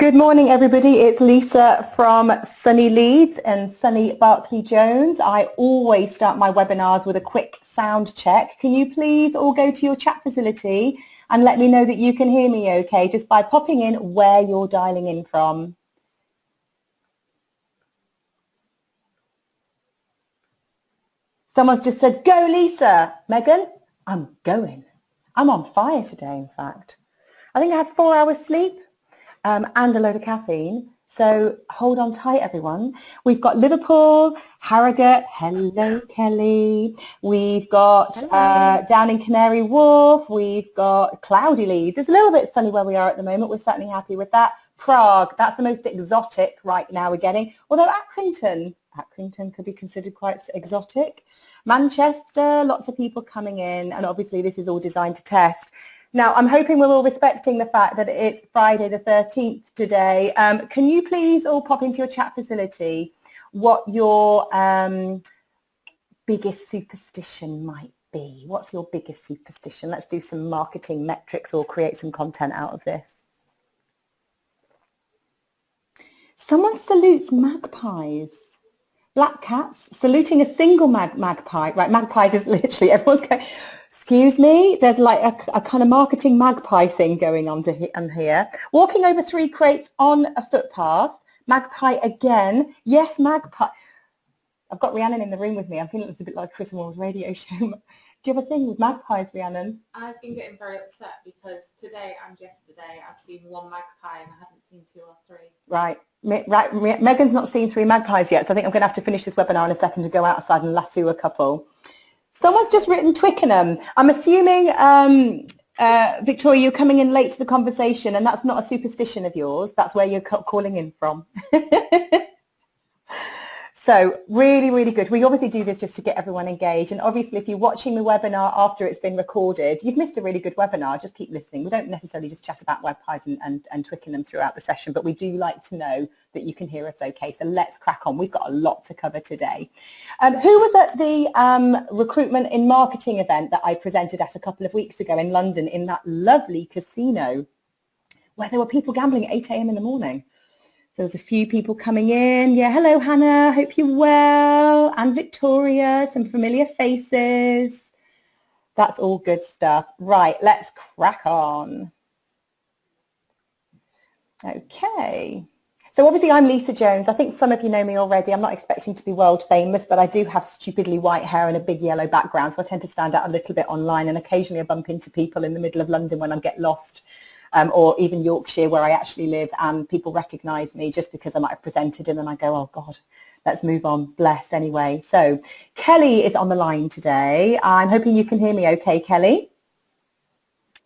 Good morning, everybody. It's Lisa from sunny Leeds and sunny Barclay Jones. I always start my webinars with a quick sound check. Can you please all go to your chat facility and let me know that you can hear me okay, just by popping in where you're dialing in from. Someone's just said, go Lisa. Megan, I'm going. I'm on fire today, in fact. I think I had 4 hours sleep. And a load of caffeine. So hold on tight, everyone. We've got Liverpool, Harrogate, hello Kelly. We've got down in Canary Wharf, we've got cloudy Leeds. It's a little bit sunny where we are at the moment. We're certainly happy with that. Prague, that's the most exotic right now we're getting. Although Accrington could be considered quite exotic. Manchester, lots of people coming in, and obviously this is all designed to test. Now, I'm hoping we're all respecting the fact that it's Friday the 13th today. Can you please all pop into your chat facility what your biggest superstition might be? What's your biggest superstition? Let's do some marketing metrics or create some content out of this. Someone salutes magpies. Black cats saluting a single magpie. Right, magpies is literally, everyone's going, excuse me, there's like a kind of marketing magpie thing going on here. Walking over 3 crates on a footpath. Magpie again. Yes, magpie. I've got Rhiannon in the room with me. I'm feeling it's a bit like Chris Moore's radio show. Do you have a thing with magpies, Rhiannon? I've been getting very upset because today and yesterday I've seen 1 magpie and I haven't seen 2 or 3. Right. Megan's not seen 3 magpies yet, so I think I'm going to have to finish this webinar in a second to go outside and lasso a couple. Someone's just written Twickenham. I'm assuming, Victoria, you're coming in late to the conversation, and that's not a superstition of yours. That's where you're calling in from. So really, really good. We obviously do this just to get everyone engaged. And obviously, if you're watching the webinar after it's been recorded, you've missed a really good webinar. Just keep listening. We don't necessarily just chat about magpies and Twickenham throughout the session, but we do like to know that you can hear us okay. So let's crack on. We've got a lot to cover today. Who was at the recruitment in marketing event that I presented at a couple of weeks ago in London in that lovely casino where there were people gambling at 8 a.m. in the morning? So there's a few people coming in. Yeah, hello, Hannah. Hope you're well. And Victoria, some familiar faces. That's all good stuff. Right, let's crack on. Okay. So obviously I'm Lisa Jones. I think some of you know me already. I'm not expecting to be world famous, but I do have stupidly white hair and a big yellow background, so I tend to stand out a little bit online, and occasionally I bump into people in the middle of London when I get lost. Or even Yorkshire where I actually live, and people recognise me just because I might have presented and then I go, oh God, let's move on, bless anyway. So Kelly is on the line today. I'm hoping you can hear me okay, Kelly.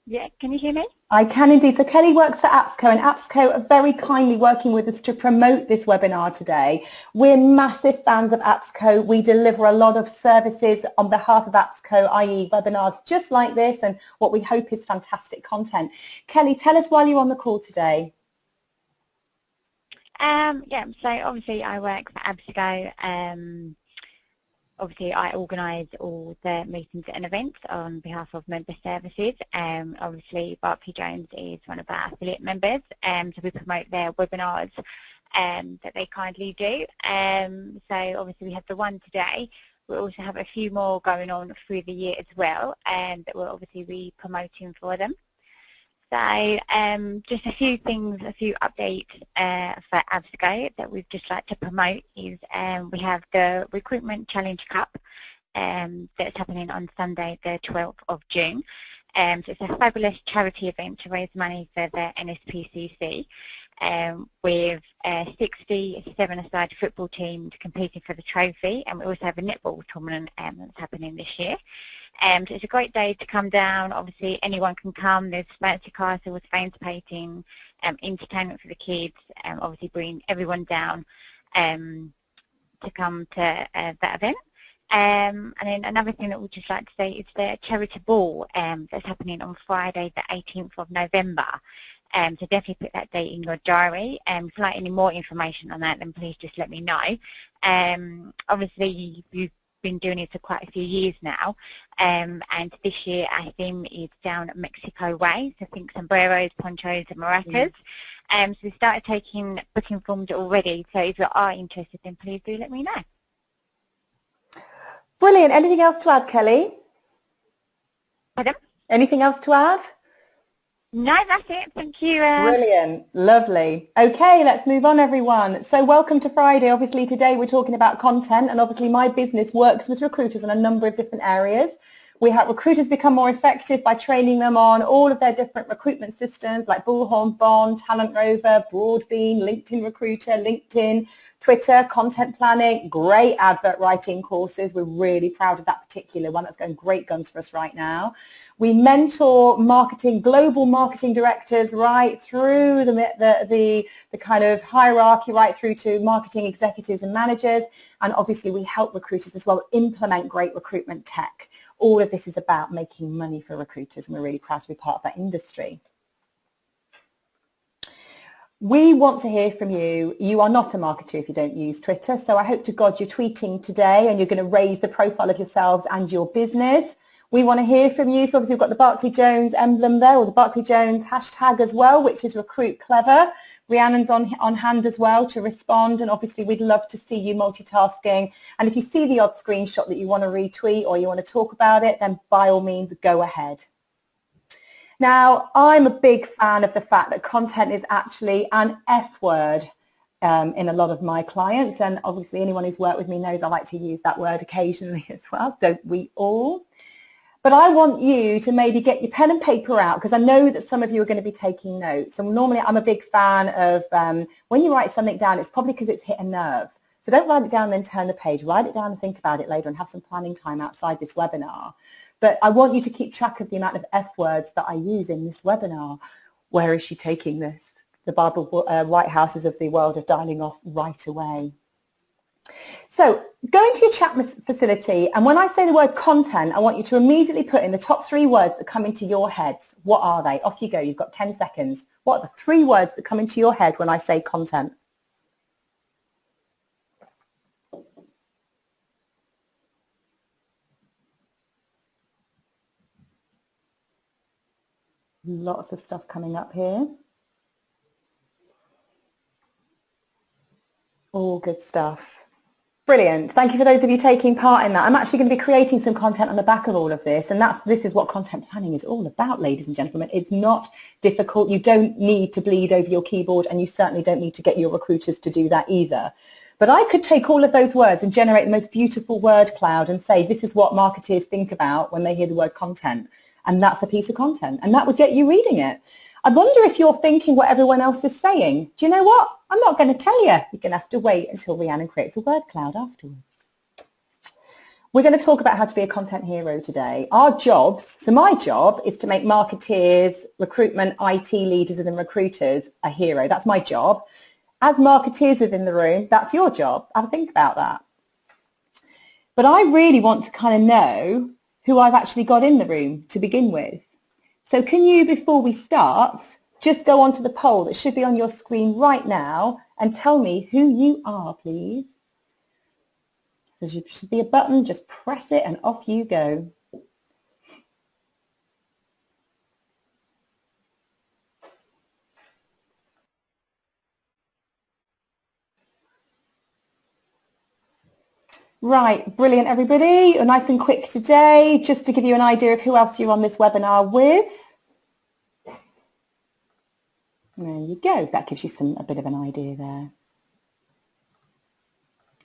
Yeah, can you hear me? I can indeed. So Kelly works at APSCo, and APSCo are very kindly working with us to promote this webinar today. We're massive fans of APSCo. We deliver a lot of services on behalf of APSCo, i.e. webinars just like this, and what we hope is fantastic content. Kelly, tell us why you're on the call today. Yeah, so obviously I work for APSCo. Obviously, I organise all the meetings and events on behalf of member services. Obviously, Barclay Jones is one of our affiliate members, so we promote their webinars that they kindly do. So obviously, we have the one today. We also have a few more going on through the year as well, that we'll obviously be promoting for them. So just a few things, a few updates for APSCo that we'd just like to promote is we have the Recruitment Challenge Cup that's happening on Sunday the 12th of June. So it's a fabulous charity event to raise money for the NSPCC with 60 7-a-side football teams competing for the trophy, and we also have a netball tournament that's happening this year. So it's a great day to come down. Obviously, anyone can come. There's fancy castles, face painting, entertainment for the kids, obviously bring everyone down to come to that event. And then another thing that we'd just like to say is the charity ball that's happening on Friday the 18th of November. So definitely put that date in your diary. If you'd like any more information on that, then please just let me know. Obviously, you've been doing it for quite a few years now, and this year our theme is down Mexico way, so think sombreros, ponchos and maracas. So we started taking booking forms already. So if you are interested, then please do let me know. Brilliant. Anything else to add, Kelly? Pardon? Anything else to add? No, that's it. Thank you. Brilliant. Lovely. Okay, let's move on, everyone. So welcome to Friday. Obviously, today we're talking about content, and obviously my business works with recruiters in a number of different areas. We help recruiters become more effective by training them on all of their different recruitment systems like Bullhorn, Bond, Talent Rover, Broadbean, LinkedIn Recruiter, LinkedIn, Twitter, content planning, great advert writing courses. We're really proud of that particular one. That's going great guns for us right now. We mentor global marketing directors right through the kind of hierarchy, right through to marketing executives and managers. And obviously we help recruiters as well implement great recruitment tech. All of this is about making money for recruiters, and we're really proud to be part of that industry. We want to hear from you. You are not a marketer if you don't use Twitter, so I hope to God you're tweeting today and you're going to raise the profile of yourselves and your business. We want to hear from you. So obviously we've got the Barclay Jones emblem there, or the Barclay Jones hashtag as well, which is Recruit Clever. Rhiannon's on hand as well to respond, and obviously we'd love to see you multitasking. And if you see the odd screenshot that you want to retweet or you want to talk about it, then by all means go ahead. Now, I'm a big fan of the fact that content is actually an F word in a lot of my clients, and obviously anyone who's worked with me knows I like to use that word occasionally as well, don't we all? But I want you to maybe get your pen and paper out, because I know that some of you are going to be taking notes. And normally I'm a big fan of when you write something down, it's probably because it's hit a nerve. So don't write it down and then turn the page. Write it down and think about it later and have some planning time outside this webinar. But I want you to keep track of the amount of F words that I use in this webinar. Where is she taking this? The Barbara Whitehouses of the world of dialing off right away. So go into your chat facility, and when I say the word content, I want you to immediately put in the top 3 words that come into your heads. What are they? Off you go. You've got 10 seconds. What are the 3 words that come into your head when I say content? Lots of stuff coming up here. All good stuff. Brilliant. Thank you for those of you taking part in that. I'm actually going to be creating some content on the back of all of this, and this is what content planning is all about, ladies and gentlemen. It's not difficult. You don't need to bleed over your keyboard, and you certainly don't need to get your recruiters to do that either. But I could take all of those words and generate the most beautiful word cloud and say, this is what marketers think about when they hear the word content, and that's a piece of content, and that would get you reading it. I wonder if you're thinking what everyone else is saying. Do you know what? I'm not going to tell you. You're going to have to wait until Rhiannon creates a word cloud afterwards. We're going to talk about how to be a content hero today. Our jobs, so my job is to make marketeers, recruitment, IT leaders within recruiters a hero. That's my job. As marketeers within the room, that's your job. Have a think about that. But I really want to kind of know who I've actually got in the room to begin with. So can you, before we start, just go onto the poll that should be on your screen right now and tell me who you are, please. So there should be a button, just press it and off you go. Right, brilliant everybody. Nice and quick today, just to give you an idea of who else you're on this webinar with. There you go, that gives you a bit of an idea there.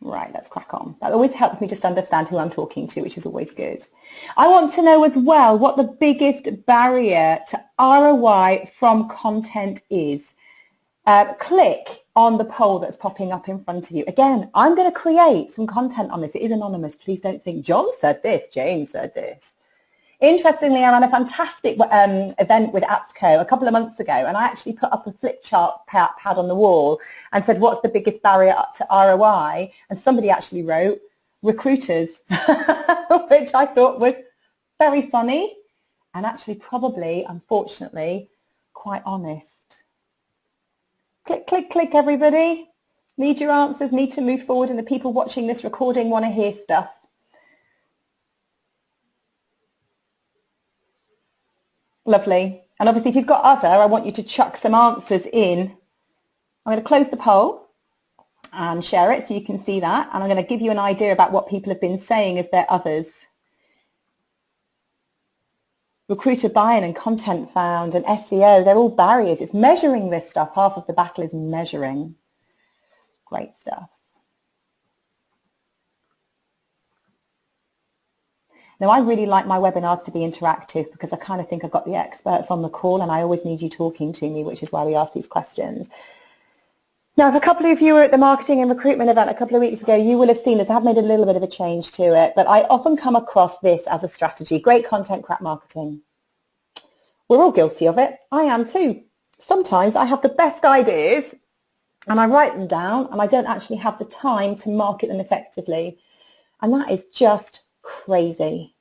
Right, let's crack on. That always helps me just understand who I'm talking to, which is always good. I want to know as well what the biggest barrier to ROI from content is. Click on the poll that's popping up in front of you. Again, I'm going to create some content on this. It is anonymous. Please don't think John said this, James said this. Interestingly, I ran a fantastic event with APSCo a couple of months ago, and I actually put up a flip chart pad on the wall and said, what's the biggest barrier up to ROI? And somebody actually wrote, recruiters, which I thought was very funny and actually probably, unfortunately, quite honest. Click, click, click, everybody. Need your answers, need to move forward, and the people watching this recording want to hear stuff. Lovely. And obviously, if you've got other, I want you to chuck some answers in I'm going to close the poll and share it so you can see that. And I'm going to give you an idea about what people have been saying as their others. Recruiter buy-in and content found and SEO, they're all barriers. It's measuring this stuff. Half of the battle is measuring. Great stuff. Now, I really like my webinars to be interactive because I kind of think I've got the experts on the call and I always need you talking to me, which is why we ask these questions. Now, if a couple of you were at the marketing and recruitment event a couple of weeks ago, you will have seen this. I have made a little bit of a change to it, but I often come across this as a strategy. Great content, crap marketing. We're all guilty of it. I am too. Sometimes I have the best ideas and I write them down and I don't actually have the time to market them effectively. And that is just crazy.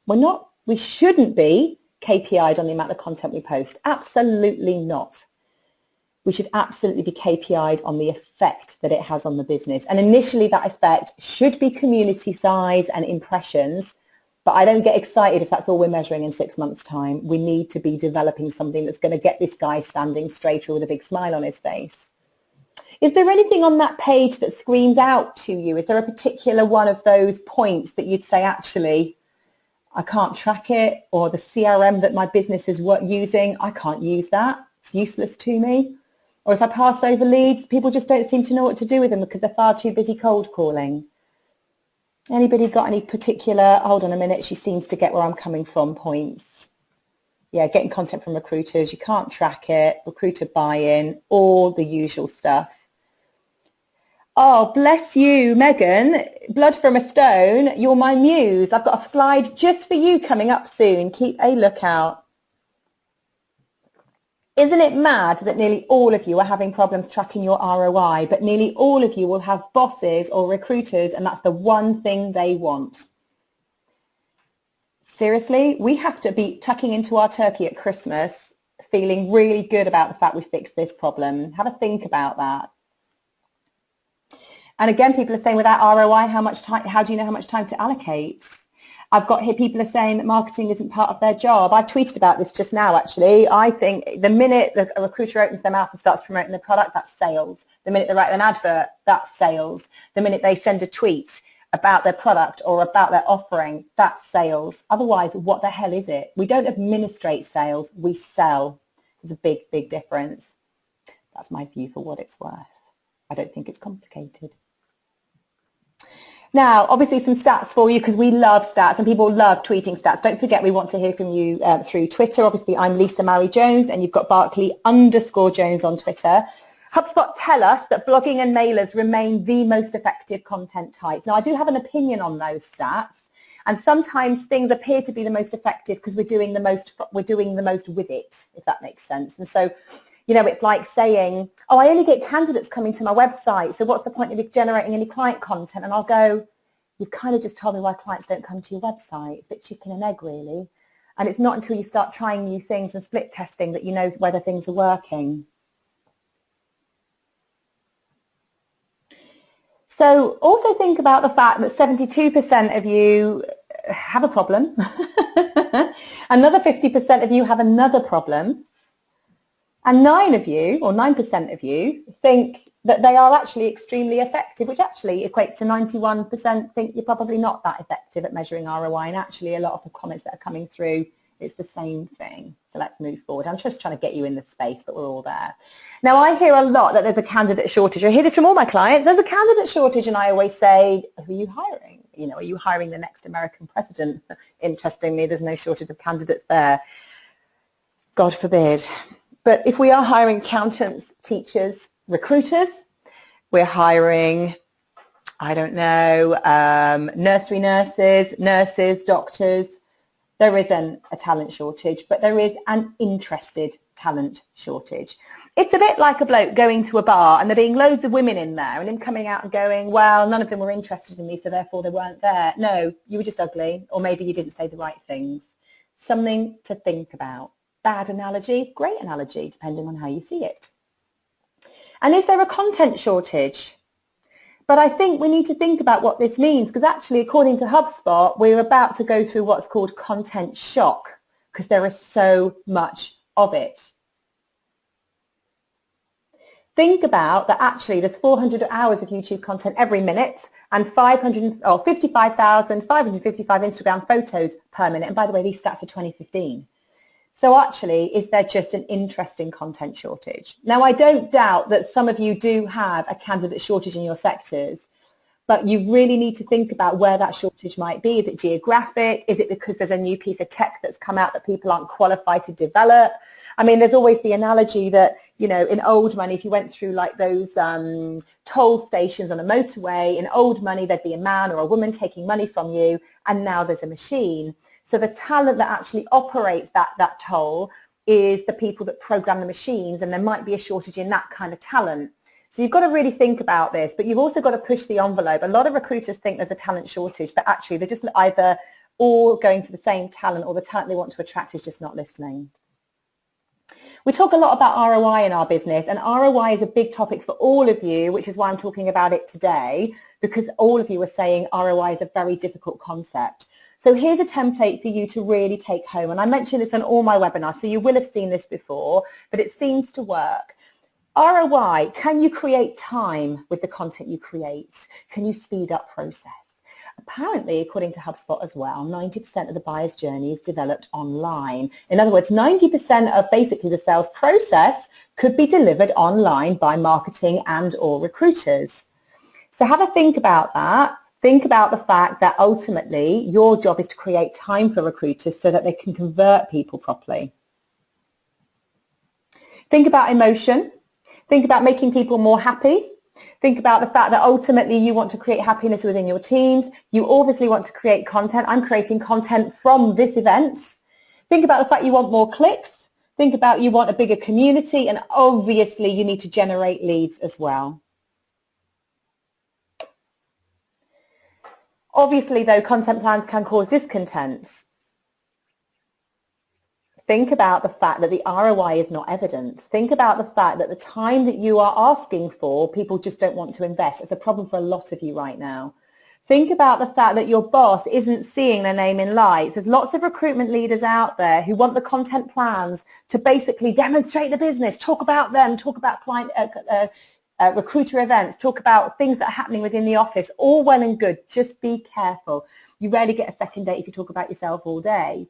We shouldn't be KPI'd on the amount of content we post. Absolutely not. We should absolutely be KPI'd on the effect that it has on the business. And initially that effect should be community size and impressions, but I don't get excited if that's all we're measuring in 6 months' time. We need to be developing something that's going to get this guy standing straighter with a big smile on his face. Is there anything on that page that screams out to you? Is there a particular one of those points that you'd say, actually, I can't track it, or the CRM that my business is using, I can't use that. It's useless to me. Or if I pass over leads, people just don't seem to know what to do with them because they're far too busy cold calling. Anybody got any particular, hold on a minute, she seems to get where I'm coming from points? Yeah, getting content from recruiters, you can't track it, recruiter buy-in, all the usual stuff. Oh, bless you, Megan. Blood from a stone. You're my muse. I've got a slide just for you coming up soon. Keep a lookout. Isn't it mad that nearly all of you are having problems tracking your ROI, but nearly all of you will have bosses or recruiters and that's the one thing they want? Seriously, we have to be tucking into our turkey at Christmas, feeling really good about the fact we fixed this problem. Have a think about that. And again, people are saying without ROI, how do you know how much time to allocate? I've got here people are saying that marketing isn't part of their job. I tweeted about this just now, actually. I think the minute a recruiter opens their mouth and starts promoting the product, that's sales. The minute they write an advert, that's sales. The minute they send a tweet about their product or about their offering, that's sales. Otherwise, what the hell is it? We don't administrate sales, we sell. There's a big, big difference. That's my view for what it's worth. I don't think it's complicated. Now, obviously some stats for you because we love stats and people love tweeting stats. Don't forget we want to hear from you through Twitter. Obviously, I'm Lisa Marie Jones and you've got Barclay_Jones on Twitter. HubSpot tell us that blogging and mailers remain the most effective content types. Now, I do have an opinion on those stats and sometimes things appear to be the most effective because we're doing the most with it, if that makes sense. And so, you know, it's like saying, oh, I only get candidates coming to my website, so what's the point of generating any client content? And I'll go, you've kind of just told me why clients don't come to your website. It's a bit chicken and egg, really. And it's not until you start trying new things and split testing that you know whether things are working. So also think about the fact that 72% of you have a problem. Another 50% of you have another problem. And 9% of you think that they are actually extremely effective, which actually equates to 91% think you're probably not that effective at measuring ROI. And actually a lot of the comments that are coming through, it's the same thing. So let's move forward. I'm just trying to get you in the space, but we're all there. Now, I hear a lot that there's a candidate shortage. I hear this from all my clients. There's a candidate shortage, and I always say, who are you hiring? You know, are you hiring the next American president? Interestingly, there's no shortage of candidates there. God forbid. But if we are hiring accountants, teachers, recruiters, we're hiring, I don't know, nursery nurses, doctors. There isn't a talent shortage, but there is an interested talent shortage. It's a bit like a bloke going to a bar and there being loads of women in there and him coming out and going, well, none of them were interested in me, so therefore they weren't there. No, you were just ugly, or maybe you didn't say the right things. Something to think about. Bad analogy, great analogy, depending on how you see it. And is there a content shortage? But I think we need to think about what this means, because actually, according to HubSpot, we're about to go through what's called content shock, because there is so much of it. Think about that actually there's 400 hours of YouTube content every minute and 55,555 Instagram photos per minute. And by the way, these stats are 2015. So actually, is there just an interesting content shortage? Now, I don't doubt that some of you do have a candidate shortage in your sectors, but you really need to think about where that shortage might be. Is it geographic? Is it because there's a new piece of tech that's come out that people aren't qualified to develop? I mean, there's always the analogy that, you know, in old money, if you went through like those toll stations on a motorway, in old money, there'd be a man or a woman taking money from you, and now there's a machine. So the talent that actually operates that toll is the people that program the machines, and there might be a shortage in that kind of talent. So you've got to really think about this, but you've also got to push the envelope. A lot of recruiters think there's a talent shortage, but actually they're just either all going for the same talent, or the talent they want to attract is just not listening. We talk a lot about ROI in our business, and ROI is a big topic for all of you, which is why I'm talking about it today, because all of you are saying ROI is a very difficult concept. So here's a template for you to really take home, and I mentioned this on all my webinars, so you will have seen this before, but it seems to work. ROI, can you create time with the content you create? Can you speed up process? Apparently, according to HubSpot as well, 90% of the buyer's journey is developed online. In other words, 90% of basically the sales process could be delivered online by marketing and or recruiters. So have a think about that. Think about the fact that ultimately your job is to create time for recruiters so that they can convert people properly. Think about emotion. Think about making people more happy. Think about the fact that ultimately you want to create happiness within your teams. You obviously want to create content. I'm creating content from this event. Think about the fact you want more clicks. Think about you want a bigger community, and obviously you need to generate leads as well. Obviously, though, content plans can cause discontent. Think about the fact that the ROI is not evident. Think about the fact that the time that you are asking for, people just don't want to invest. It's a problem for a lot of you right now. Think about the fact that your boss isn't seeing their name in lights. There's lots of recruitment leaders out there who want the content plans to basically demonstrate the business, talk about them, talk about client recruiter events, talk about things that are happening within the office. All well and good. Just be careful. You rarely get a second date if you talk about yourself all day.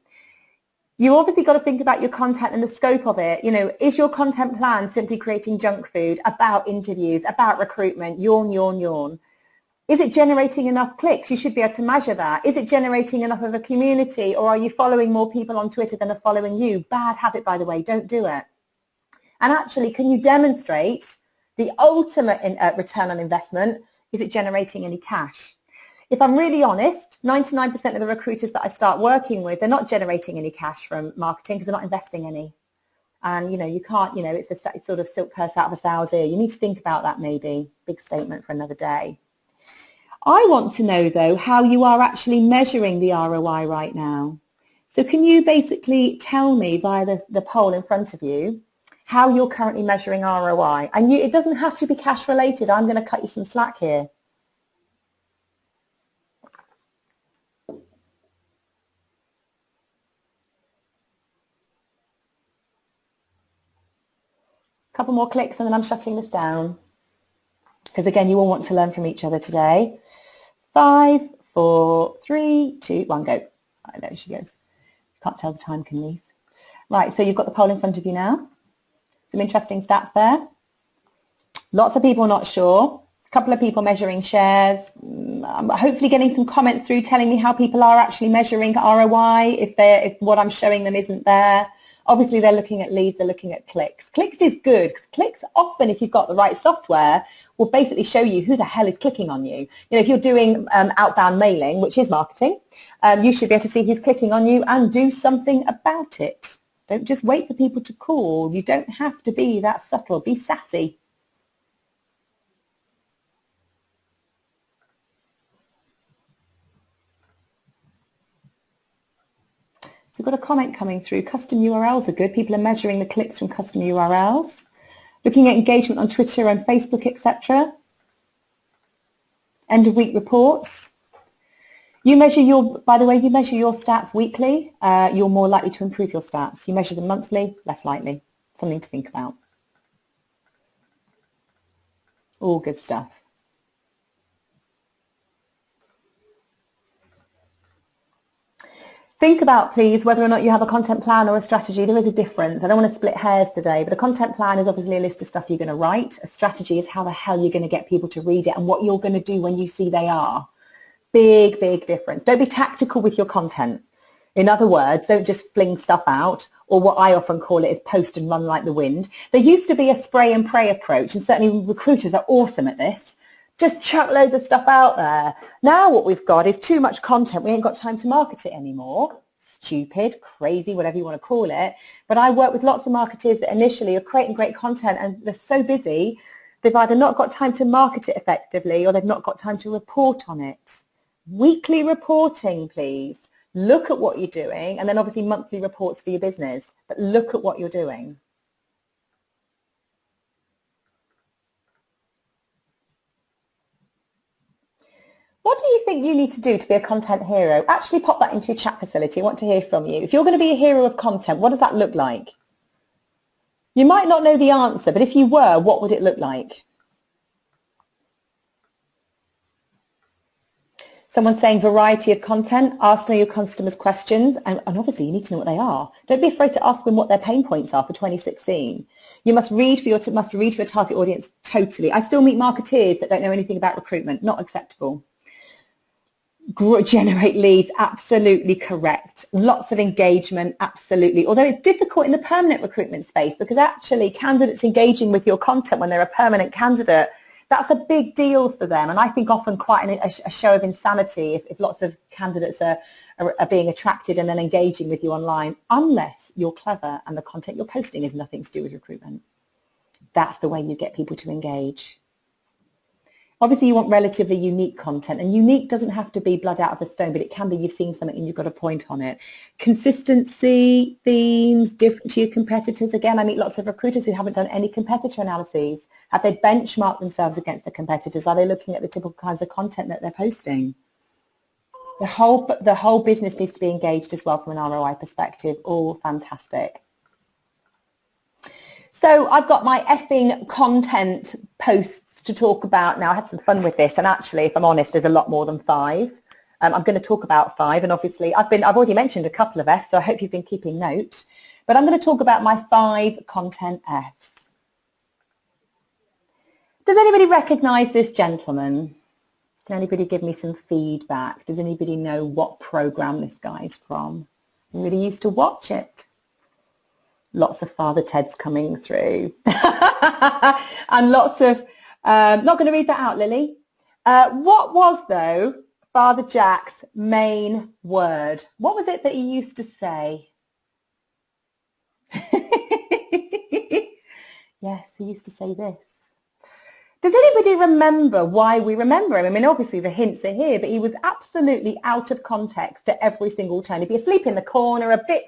You obviously got to think about your content and the scope of it. You know, is your content plan simply creating junk food about interviews, about recruitment, yawn, yawn, yawn? Is it generating enough clicks? You should be able to measure that. Is it generating enough of a community, or are you following more people on Twitter than are following you? Bad habit, by the way. Don't do it. And actually, can you demonstrate the ultimate return on investment? Is it generating any cash? If I'm really honest, 99% of the recruiters that I start working with, they're not generating any cash from marketing because they're not investing any. And, you know, you can't, you know, it's a sort of silk purse out of a sow's ear. You need to think about that maybe. Big statement for another day. I want to know, though, how you are actually measuring the ROI right now. So can you basically tell me via the poll in front of you how you're currently measuring ROI? And it doesn't have to be cash related. I'm going to cut you some slack here. Couple more clicks and then I'm shutting this down. Because again, you all want to learn from each other today. 5, 4, 3, 2, 1, go. Right, there she goes. Can't tell the time, can you? Right, so you've got the poll in front of you now. Some interesting stats there. Lots of people not sure. A couple of people measuring shares. I'm hopefully getting some comments through telling me how people are actually measuring ROI if what I'm showing them isn't there. Obviously, they're looking at leads, they're looking at clicks. Clicks is good because clicks often, if you've got the right software, will basically show you who the hell is clicking on you. You know, if you're doing outbound mailing, which is marketing, you should be able to see who's clicking on you and do something about it. Don't just wait for people to call. You don't have to be that subtle. Be sassy. So we've got a comment coming through. Custom URLs are good. People are measuring the clicks from custom URLs. Looking at engagement on Twitter and Facebook, etc. End of week reports. You measure by the way, you measure your stats weekly. You're more likely to improve your stats. You measure them monthly, less likely. Something to think about. All good stuff. Think about, please, whether or not you have a content plan or a strategy. There is a difference. I don't want to split hairs today, but a content plan is obviously a list of stuff you're going to write. A strategy is how the hell you're going to get people to read it and what you're going to do when you see they are. Big, big difference. Don't be tactical with your content. In other words, don't just fling stuff out, or what I often call it is post and run like the wind. There used to be a spray and pray approach, and certainly recruiters are awesome at this. Just chuck loads of stuff out there. Now what we've got is too much content. We ain't got time to market it anymore. Stupid, crazy, whatever you want to call it. But I work with lots of marketers that initially are creating great content and they're so busy, they've either not got time to market it effectively or they've not got time to report on it. Weekly reporting, please. Look at what you're doing, and then obviously monthly reports for your business, but look at what you're doing. What do you think you need to do to be a content hero? Actually pop that into your chat facility. I want to hear from you. If you're going to be a hero of content, what does that look like? You might not know the answer, but if you were, what would it look like? Someone's saying variety of content, ask your customers questions, and obviously you need to know what they are. Don't be afraid to ask them what their pain points are for 2016. You must read for your target audience totally. I still meet marketeers that don't know anything about recruitment. Not acceptable. Generate leads, absolutely correct. Lots of engagement, absolutely. Although it's difficult in the permanent recruitment space because actually candidates engaging with your content when they're a permanent candidate, that's a big deal for them, and I think often quite a show of insanity if lots of candidates are being attracted and then engaging with you online, unless you're clever and the content you're posting has nothing to do with recruitment. That's the way you get people to engage. Obviously, you want relatively unique content, and unique doesn't have to be blood out of a stone, but it can be you've seen something and you've got a point on it. Consistency, themes, different to your competitors. Again, I meet lots of recruiters who haven't done any competitor analyses. Have they benchmarked themselves against the competitors? Are they looking at the typical kinds of content that they're posting? The whole business needs to be engaged as well from an ROI perspective. All fantastic. So I've got my effing content posts to talk about now. I had some fun with this, and actually, if I'm honest, there's a lot more than 5. I'm going to talk about 5, and obviously I've already mentioned a couple of Fs, so I hope you've been keeping note. But I'm going to talk about my 5 content Fs. Does anybody recognise this gentleman? Can anybody give me some feedback? Does anybody know what programme this guy's from? I really used to watch it. Lots of Father Ted's coming through. And lots of, not going to read that out, Lily. What was, though, Father Jack's main word? What was it that he used to say? Yes, he used to say this. Does anybody remember why we remember him? I mean, obviously the hints are here, but he was absolutely out of context at every single turn. He'd be asleep in the corner, a bit,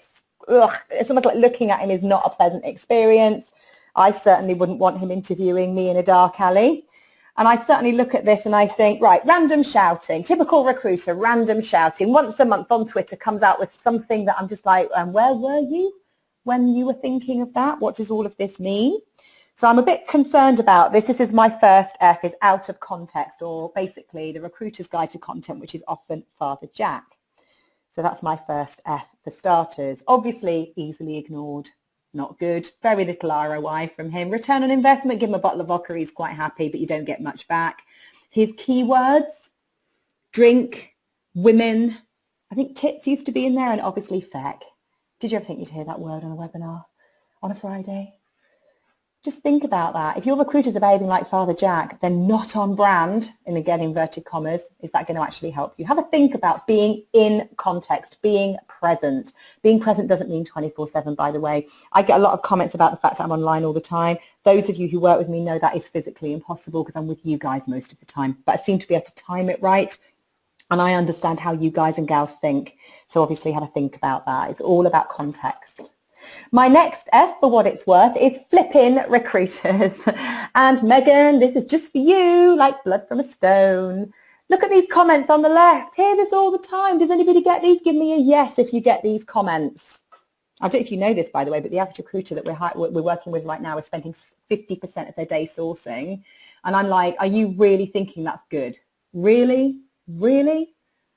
it's almost like looking at him is not a pleasant experience. I certainly wouldn't want him interviewing me in a dark alley. And I certainly look at this and I think, right, random shouting, typical recruiter, random shouting. Once a month on Twitter comes out with something that I'm just like, where were you when you were thinking of that? What does all of this mean? So I'm a bit concerned about this. This is my first F, is out of context, or basically the recruiter's guide to content, which is often Father Jack. So that's my first F for starters. Obviously, easily ignored, not good. Very little ROI from him. Return on investment, give him a bottle of vodka, he's quite happy, but you don't get much back. His keywords, drink, women, I think tits used to be in there, and obviously feck. Did you ever think you'd hear that word on a webinar on a Friday? Just think about that. If your recruiters are behaving like Father Jack, they're not on brand, in again inverted commas. Is that going to actually help you? Have a think about being in context, being present. Being present doesn't mean 24/7, by the way. I get a lot of comments about the fact that I'm online all the time. Those of you who work with me know that is physically impossible because I'm with you guys most of the time. But I seem to be able to time it right. And I understand how you guys and gals think. So obviously have a think about that. It's all about context. My next F, for what it's worth, is flipping recruiters. And Megan, this is just for you, like blood from a stone. Look at these comments on the left. Hear this all the time. Does anybody get these? Give me a yes if you get these comments. I don't know if you know this, by the way, but the average recruiter that we're working with right now is spending 50% of their day sourcing. And I'm like, are you really thinking that's good? Really? Really?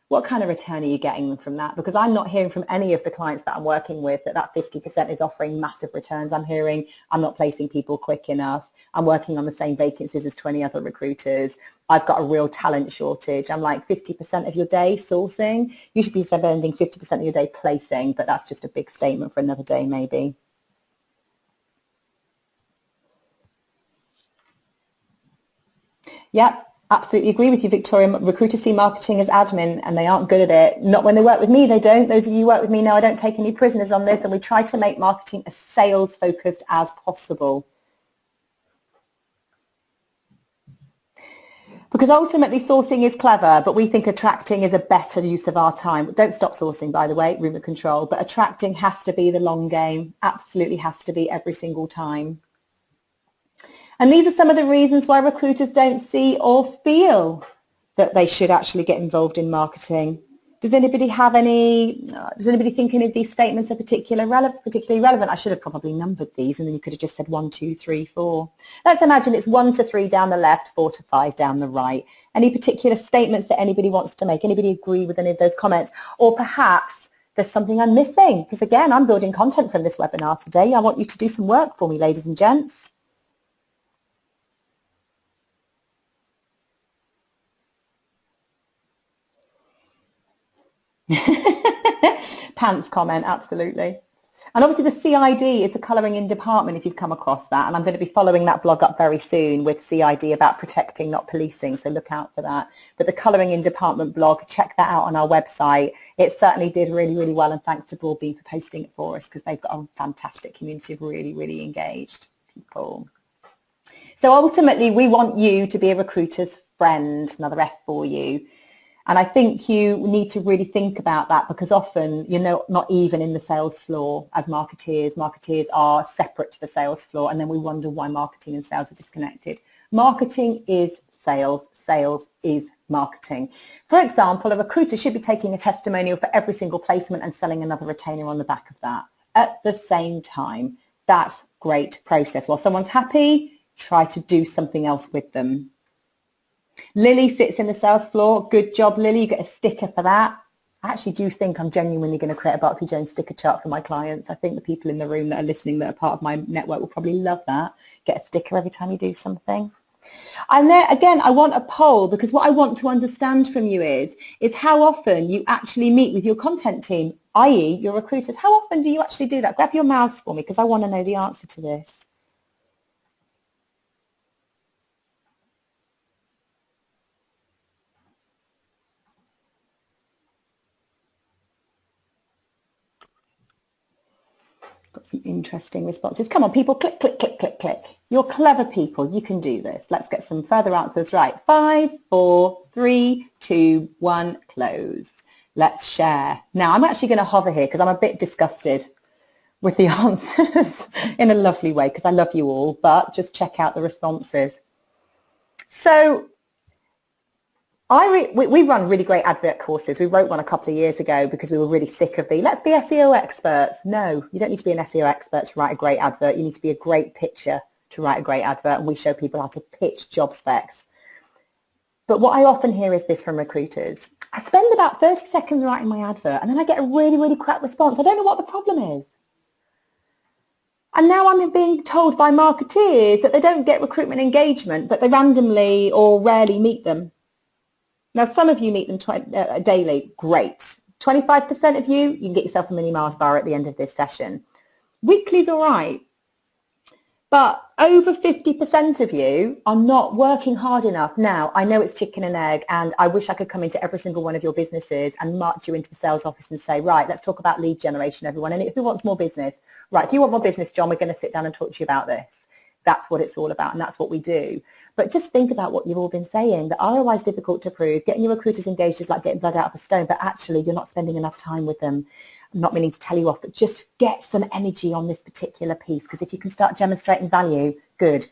What kind of return are you getting from that? Because I'm not hearing from any of the clients that I'm working with that 50% is offering massive returns. I'm hearing I'm not placing people quick enough. I'm working on the same vacancies as 20 other recruiters. I've got a real talent shortage. I'm like 50% of your day sourcing. You should be spending 50% of your day placing, but that's just a big statement for another day maybe. Yep. Absolutely agree with you, Victoria. Recruiters see marketing as admin and they aren't good at it. Not when they work with me, they don't. Those of you who work with me know I don't take any prisoners on this, and we try to make marketing as sales focused as possible. Because ultimately sourcing is clever, but we think attracting is a better use of our time. Don't stop sourcing, by the way, remote control, but attracting has to be the long game. Absolutely has to be every single time. And these are some of the reasons why recruiters don't see or feel that they should actually get involved in marketing. Does anybody think any of these statements are particularly relevant? I should have probably numbered these, and then you could have just said 1, 2, 3, 4. Let's imagine it's 1 to 3 down the left, 4 to 5 down the right. Any particular statements that anybody wants to make? Anybody agree with any of those comments? Or perhaps there's something I'm missing, because again, I'm building content from this webinar today. I want you to do some work for me, ladies and gents. Pants comment, absolutely. And obviously the CID is the colouring in department, if you've come across that, and I'm going to be following that blog up very soon with CID about protecting, not policing, so look out for that. But the colouring in department blog, check that out on our website. It certainly did really, really well, and thanks to Broadbean for posting it for us, because they've got a fantastic community of really, really engaged people. So ultimately we want you to be a recruiter's friend, another F for you. And I think you need to really think about that, because often, you know, not even in the sales floor as marketeers are separate to the sales floor, and then we wonder why marketing and sales are disconnected. Marketing is sales, sales is marketing. For example, a recruiter should be taking a testimonial for every single placement and selling another retainer on the back of that at the same time. That's great process. While someone's happy, try to do something else with them. Lily sits in the sales floor. Good job, Lily. You get a sticker for that. I actually do think I'm genuinely going to create a Barclay Jones sticker chart for my clients. I think the people in the room that are listening that are part of my network will probably love that. Get a sticker every time you do something. And there, again, I want a poll, because what I want to understand from you is how often you actually meet with your content team, i.e. your recruiters. How often do you actually do that? Grab your mouse for me, because I want to know the answer to this. Got some interesting responses. Come on, people, click, click, click, click, click. You're clever people. You can do this. Let's get some further answers right. 5, 4, 3, 2, 1, close. Let's share. Now, I'm actually going to hover here because I'm a bit disgusted with the answers in a lovely way, because I love you all, but just check out the responses. So we run really great advert courses. We wrote one a couple of years ago because we were really sick of the let's be SEO experts. No, you don't need to be an SEO expert to write a great advert. You need to be a great pitcher to write a great advert, and we show people how to pitch job specs. But what I often hear is this from recruiters. I spend about 30 seconds writing my advert and then I get a really, really crap response. I don't know what the problem is. And now I'm being told by marketeers that they don't get recruitment engagement, but they randomly or rarely meet them. Now, some of you meet them daily. Great. 25% of you can get yourself a mini Mars bar at the end of this session. Weekly's all right. But over 50% of you are not working hard enough. Now, I know it's chicken and egg, and I wish I could come into every single one of your businesses and march you into the sales office and say, right, let's talk about lead generation, everyone. And who wants more business? Right, if you want more business, John, we're going to sit down and talk to you about this. That's what it's all about, and that's what we do. But just think about what you've all been saying. The ROI is difficult to prove. Getting your recruiters engaged is like getting blood out of a stone, but actually you're not spending enough time with them. I'm not meaning to tell you off, but just get some energy on this particular piece, because if you can start demonstrating value, good.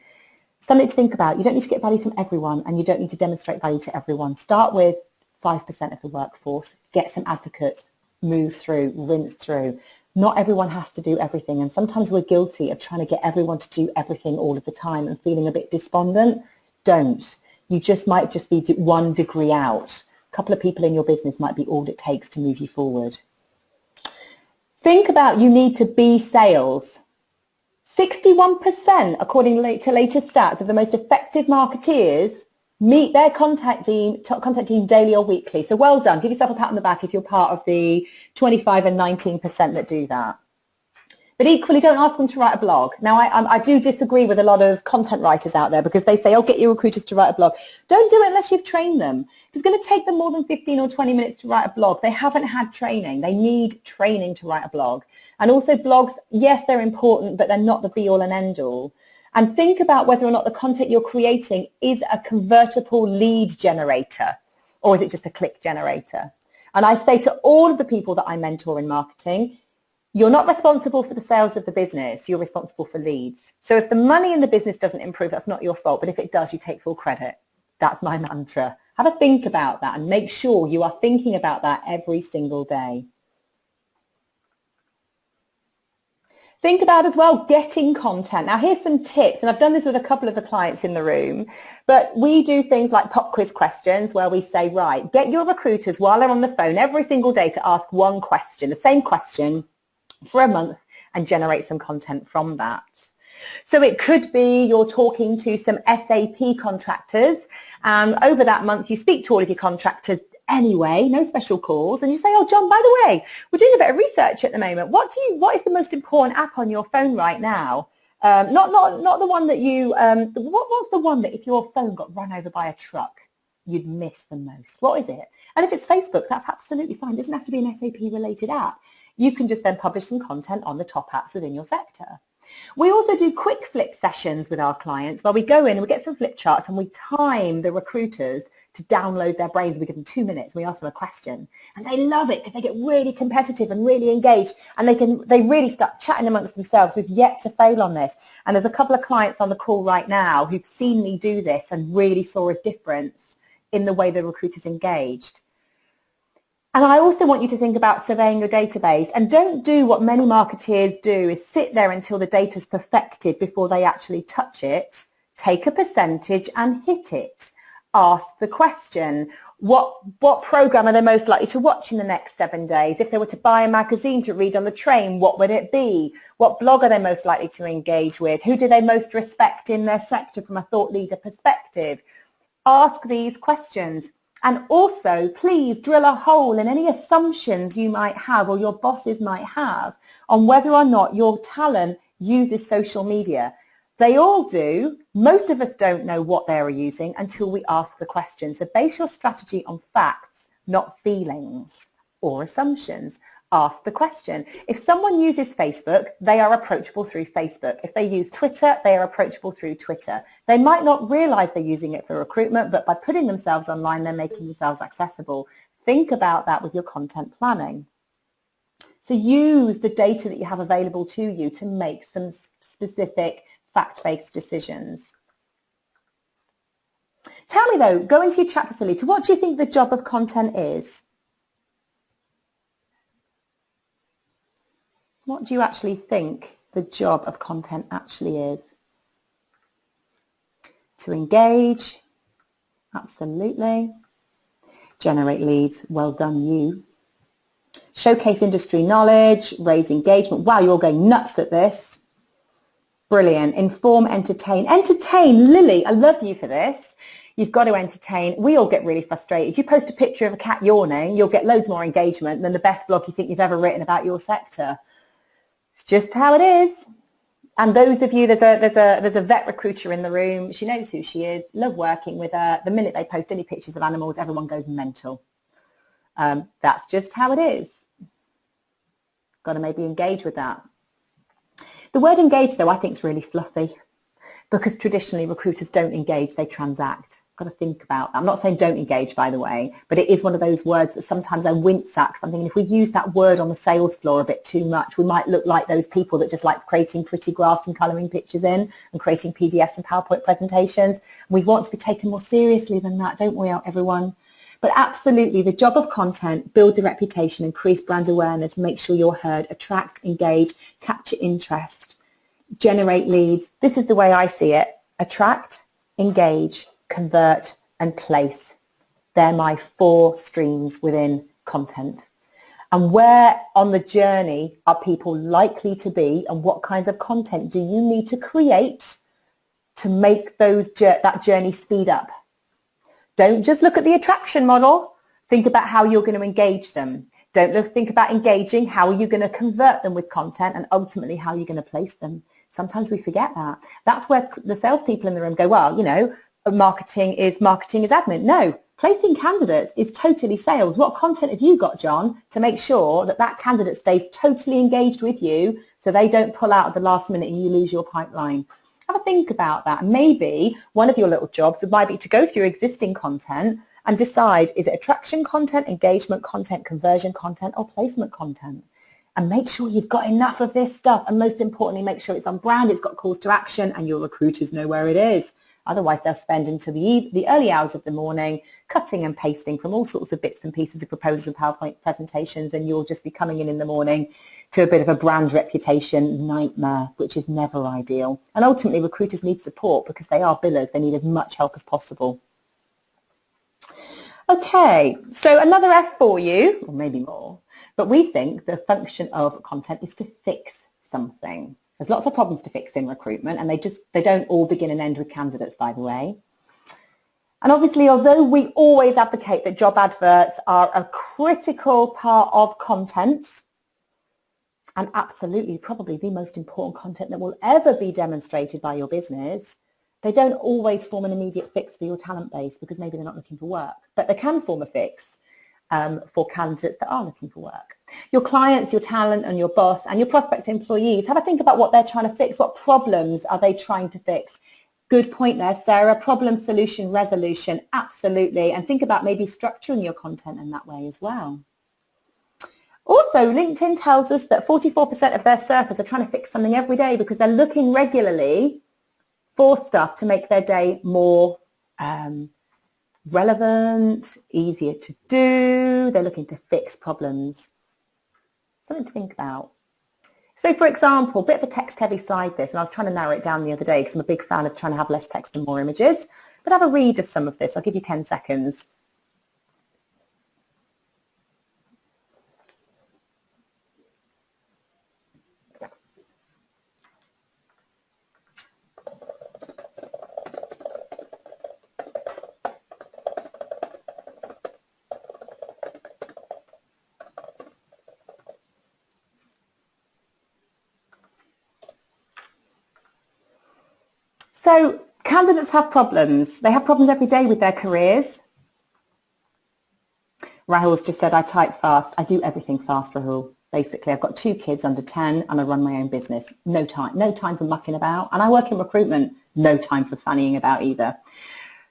Something to think about. You don't need to get value from everyone, and you don't need to demonstrate value to everyone. Start with 5% of the workforce. Get some advocates. Move through, rinse through. Not everyone has to do everything, and sometimes we're guilty of trying to get everyone to do everything all of the time and feeling a bit despondent. don't. You might just be 1 degree out. A couple of people in your business might be all it takes to move you forward. Think about you need to be sales. 61%, according to latest stats, of the most effective marketeers meet their contact team daily or weekly. So well done. Give yourself a pat on the back if you're part of the 25 and 19% that do that. But equally, don't ask them to write a blog. Now, I do disagree with a lot of content writers out there because they say, oh, get your recruiters to write a blog. Don't do it unless you've trained them. If it's going to take them more than 15 or 20 minutes to write a blog, they haven't had training. They need training to write a blog. And also blogs, yes, they're important, but they're not the be-all and end-all. And think about whether or not the content you're creating is a convertible lead generator, or is it just a click generator? And I say to all of the people that I mentor in marketing, you're not responsible for the sales of the business, you're responsible for leads. So if the money in the business doesn't improve, that's not your fault, but if it does, you take full credit. That's my mantra. Have a think about that and make sure you are thinking about that every single day. Think about as well getting content. Now here's some tips, and I've done this with a couple of the clients in the room, but we do things like pop quiz questions where we say, right, get your recruiters while they're on the phone every single day to ask one question, the same question, for a month, and generate some content from that. So it could be you're talking to some SAP contractors, and over that month you speak to all of your contractors anyway, no special calls, and you say, oh John, by the way, we're doing a bit of research at the moment. What is the most important app on your phone right now? Not the one that you, what was the one that if your phone got run over by a truck, you'd miss the most? What is it? And if it's Facebook, that's absolutely fine. It doesn't have to be an SAP related app. You can just then publish some content on the top apps within your sector. We also do quick flip sessions with our clients where we go in and we get some flip charts and we time the recruiters to download their brains. We give them 2 minutes, we ask them a question, and they love it because they get really competitive and really engaged, and they really start chatting amongst themselves. We've yet to fail on this, and there's a couple of clients on the call right now who've seen me do this and really saw a difference in the way the recruiters engaged. And I also want you to think about surveying your database, and don't do what many marketeers do, is sit there until the data's perfected before they actually touch it. Take a percentage and hit it. Ask the question, what program are they most likely to watch in the next 7 days? If they were to buy a magazine to read on the train, what would it be? What blog are they most likely to engage with? Who do they most respect in their sector from a thought leader perspective? Ask these questions. And also, please drill a hole in any assumptions you might have or your bosses might have on whether or not your talent uses social media. They all do. Most of us don't know what they're using until we ask the question. So base your strategy on facts, not feelings or assumptions. Ask the question. If someone uses Facebook, they are approachable through Facebook. If they use Twitter, they are approachable through Twitter. They might not realize they're using it for recruitment, but by putting themselves online, they're making themselves accessible. Think about that with your content planning. So use the data that you have available to you to make some specific fact-based decisions. Tell me though, go into your chat facility, what do you think the job of content is? What do you actually think the job of content actually is? To engage, absolutely. Generate leads, well done you. Showcase industry knowledge, raise engagement. Wow, you're all going nuts at this. Brilliant. Inform, entertain. Entertain, Lily, I love you for this. You've got to entertain. We all get really frustrated. You post a picture of a cat yawning, you'll get loads more engagement than the best blog you think you've ever written about your sector. It's just how it is. And those of you, there's a vet recruiter in the room. She knows who she is. Love working with her. The minute they post any pictures of animals, everyone goes mental. That's just how it is. Got to maybe engage with that. The word engage, though, I think is really fluffy because traditionally recruiters don't engage, they transact. Got to think about that. I'm not saying don't engage, by the way, but it is one of those words that sometimes I wince at. I'm thinking if we use that word on the sales floor a bit too much, we might look like those people that just like creating pretty graphs and colouring pictures in and creating PDFs and PowerPoint presentations. We want to be taken more seriously than that, don't we, everyone? But absolutely, the job of content, build the reputation, increase brand awareness, make sure you're heard, attract, engage, capture interest, generate leads. This is the way I see it. Attract, engage, convert, and place. They're my 4 streams within content. And where on the journey are people likely to be, and what kinds of content do you need to create to make that journey speed up? Don't just look at the attraction model. Think about how you're going to engage them. Don't think about engaging. How are you going to convert them with content, and ultimately how you're going to place them? Sometimes we forget that. That's where the salespeople in the room go, well, you know, marketing is admin. No, placing candidates is totally sales. What content have you got, John, to make sure that that candidate stays totally engaged with you so they don't pull out at the last minute and you lose your pipeline? Have a think about that. Maybe one of your little jobs might be to go through your existing content and decide, is it attraction content, engagement content, conversion content, or placement content? And make sure you've got enough of this stuff. And most importantly, make sure it's on brand, it's got calls to action, and your recruiters know where it is. Otherwise, they'll spend into the early hours of the morning cutting and pasting from all sorts of bits and pieces of proposals and PowerPoint presentations, and you'll just be coming in the morning to a bit of a brand reputation nightmare, which is never ideal. And ultimately, recruiters need support because they are billers. They need as much help as possible. Okay, so another F for you, or maybe more, but we think the function of content is to fix something. There's lots of problems to fix in recruitment, and they don't all begin and end with candidates, by the way. And obviously, although we always advocate that job adverts are a critical part of content, and absolutely probably the most important content that will ever be demonstrated by your business, they don't always form an immediate fix for your talent base because maybe they're not looking for work. But they can form a fix for candidates that are looking for work. Your clients, your talent, and your boss, and your prospect employees, have a think about what they're trying to fix. What problems are they trying to fix? Good point there, Sarah. Problem, solution, resolution, absolutely. And think about maybe structuring your content in that way as well. Also, LinkedIn tells us that 44% of their surfers are trying to fix something every day because they're looking regularly for stuff to make their day more relevant, easier to do. They're looking to fix problems. Something to think about. So, for example, a bit of a text-heavy side this, and I was trying to narrow it down the other day because I'm a big fan of trying to have less text and more images. But have a read of some of this. I'll give you 10 seconds. So candidates have problems. They have problems every day with their careers. Rahul's just said, I type fast. I do everything fast, Rahul. Basically, I've got 2 kids under 10 and I run my own business. No time for mucking about. And I work in recruitment. No time for fannying about either.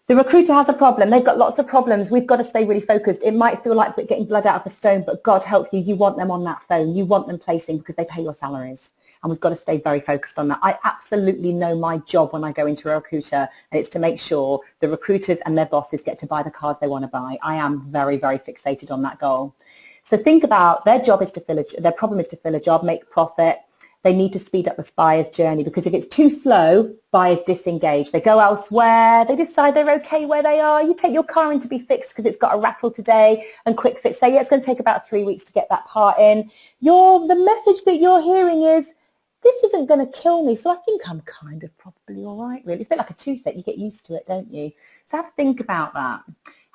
The recruiter has a problem. They've got lots of problems. We've got to stay really focused. It might feel like we're getting blood out of a stone, but God help you, you want them on that phone. You want them placing because they pay your salaries. And we've got to stay very focused on that. I absolutely know my job when I go into a recruiter, and it's to make sure the recruiters and their bosses get to buy the cars they want to buy. I am very, very fixated on that goal. So think about their job is to fill their problem is to fill a job, make profit. They need to speed up the buyer's journey because if it's too slow, buyers disengage. They go elsewhere. They decide they're okay where they are. You take your car in to be fixed because it's got a rattle today and quick fix. Say, yeah, it's going to take about 3 weeks to get that part in. The message that you're hearing is, this isn't going to kill me, so I think I'm kind of probably all right, really. It's a bit like a toothache. You get used to it, don't you? So have a think about that.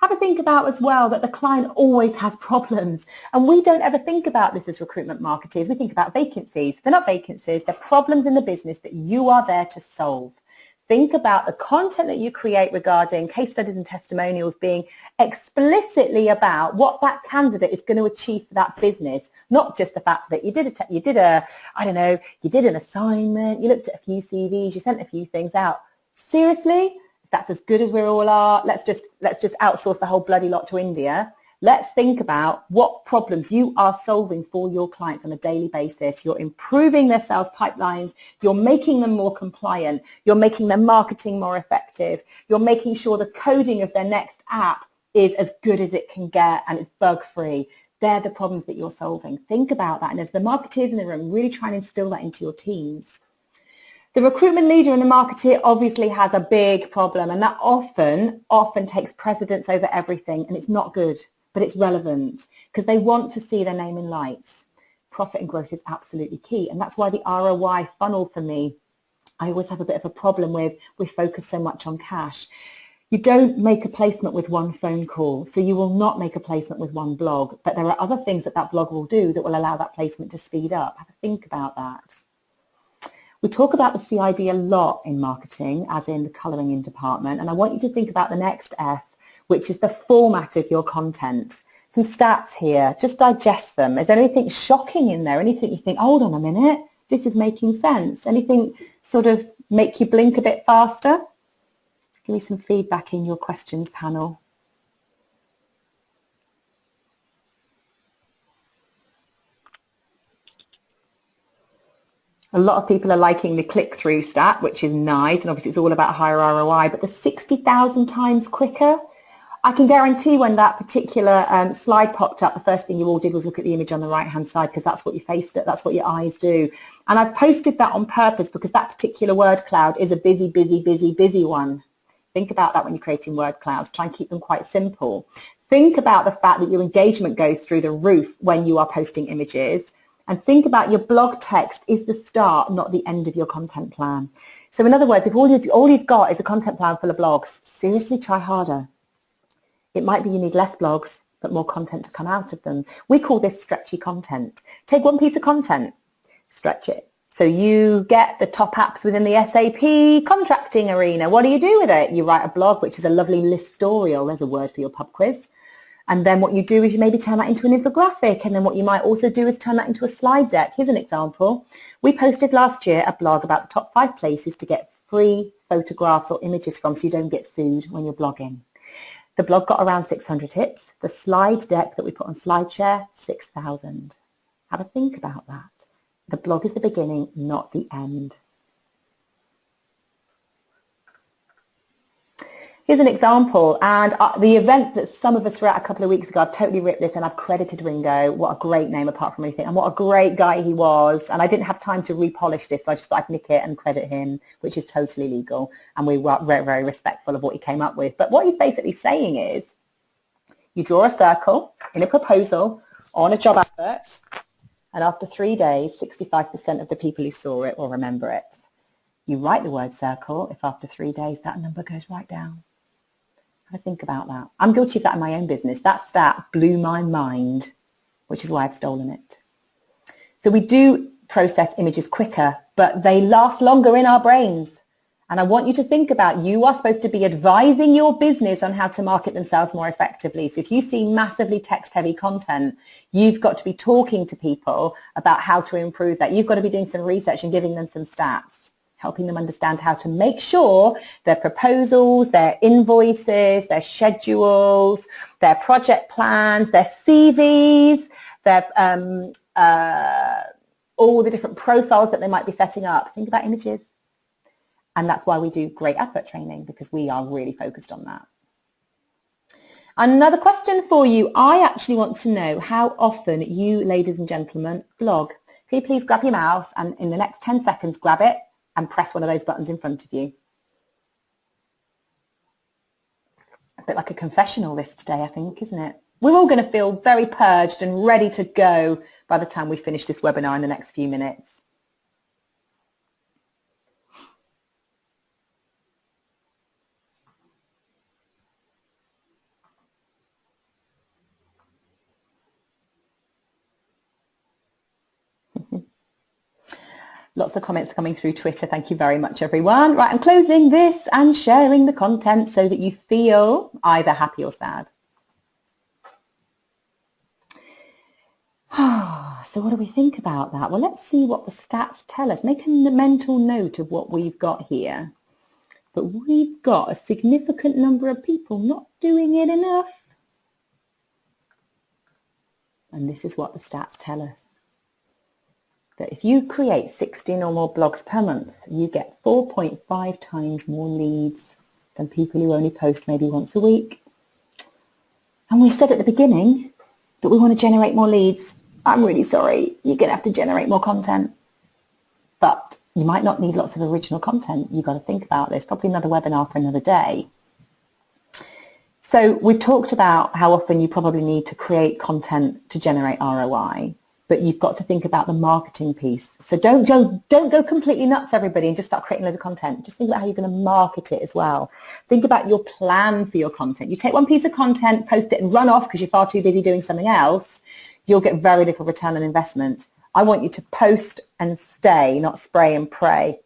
Have a think about as well that the client always has problems. And we don't ever think about this as recruitment marketers. We think about vacancies. They're not vacancies. They're problems in the business that you are there to solve. Think about the content that you create regarding case studies and testimonials being explicitly about what that candidate is going to achieve for that business, not just the fact that you did an assignment, you looked at a few CVs, you sent a few things out. Seriously, if that's as good as we all are, let's just outsource the whole bloody lot to India. Let's think about what problems you are solving for your clients on a daily basis. You're improving their sales pipelines. You're making them more compliant. You're making their marketing more effective. You're making sure the coding of their next app is as good as it can get and it's bug-free. They're the problems that you're solving. Think about that. And as the marketeers in the room, really try and instill that into your teams. The recruitment leader and the marketer obviously has a big problem, and that often takes precedence over everything, and it's not good, but it's relevant because they want to see their name in lights. Profit and growth is absolutely key, and that's why the ROI funnel for me, I always have a bit of a problem with. We focus so much on cash. You don't make a placement with one phone call, so you will not make a placement with one blog, but there are other things that that blog will do that will allow that placement to speed up. Have a think about that. We talk about the CID a lot in marketing, as in the colouring in department, and I want you to think about the next F, which is the format of your content. Some stats here, just digest them. Is there anything shocking in there? Anything you think, hold on a minute, this is making sense? Anything sort of make you blink a bit faster? Give me some feedback in your questions panel. A lot of people are liking the click-through stat, which is nice, and obviously it's all about higher ROI, but the 60,000 times quicker, I can guarantee when that particular slide popped up, the first thing you all did was look at the image on the right-hand side because that's what you faced it, that's what your eyes do. And I've posted that on purpose because that particular word cloud is a busy one. Think about that when you're creating word clouds. Try and keep them quite simple. Think about the fact that your engagement goes through the roof when you are posting images. And think about your blog text is the start, not the end of your content plan. So in other words, if all you've got is a content plan full of blogs, seriously try harder. It might be you need less blogs, but more content to come out of them. We call this stretchy content. Take one piece of content, stretch it. So you get the top apps within the SAP contracting arena. What do you do with it? You write a blog, which is a lovely listorial. There's a word for your pub quiz. And then what you do is you maybe turn that into an infographic. And then what you might also do is turn that into a slide deck. Here's an example. We posted last year a blog about the top 5 places to get free photographs or images from so you don't get sued when you're blogging. The blog got around 600 hits. The slide deck that we put on SlideShare, 6,000. Have a think about that. The blog is the beginning, not the end. Here's an example, and the event that some of us were at a couple of weeks ago, I've totally ripped this and I've credited Ringo. What a great name apart from anything, and what a great guy he was. And I didn't have time to repolish this, so I just thought I'd nick it and credit him, which is totally legal. And we were very, very respectful of what he came up with. But what he's basically saying is, you draw a circle in a proposal on a job advert, and after 3 days, 65% of the people who saw it will remember it. You write the word circle, if after 3 days that number goes right down. Have a think about that. I'm guilty of that in my own business. That stat blew my mind, which is why I've stolen it. So we do process images quicker, but they last longer in our brains. And I want you to think about, you are supposed to be advising your business on how to market themselves more effectively. So if you see massively text-heavy content, you've got to be talking to people about how to improve that. You've got to be doing some research and giving them some stats, helping them understand how to make sure their proposals, their invoices, their schedules, their project plans, their CVs, their all the different profiles that they might be setting up. Think about images. And that's why we do great advert training, because we are really focused on that. Another question for you. I actually want to know how often you, ladies and gentlemen, blog. Can you please grab your mouse and in the next 10 seconds, grab it and press one of those buttons in front of you. A bit like a confessional this today, I think, isn't it? We're all going to feel very purged and ready to go by the time we finish this webinar in the next few minutes. Lots of comments coming through Twitter. Thank you very much, everyone. Right, I'm closing this and sharing the content so that you feel either happy or sad. So what do we think about that? Well, let's see what the stats tell us. Make a mental note of what we've got here. But we've got a significant number of people not doing it enough. And this is what the stats tell us. That if you create 16 or more blogs per month, you get 4.5 times more leads than people who only post maybe once a week. And we said at the beginning that we want to generate more leads. I'm really sorry, you're going to have to generate more content. But You might not need lots of original content. You've got to think about this. Probably another webinar for another day. So we've talked about how often you probably need to create content to generate ROI, but you've got to think about the marketing piece. So don't go completely nuts, everybody, and just start creating loads of content. Just think about how you're going to market it as well. Think about your plan for your content. You take one piece of content, post it and run off because you're far too busy doing something else, you'll get very little return on investment. I want you to post and stay, not spray and pray.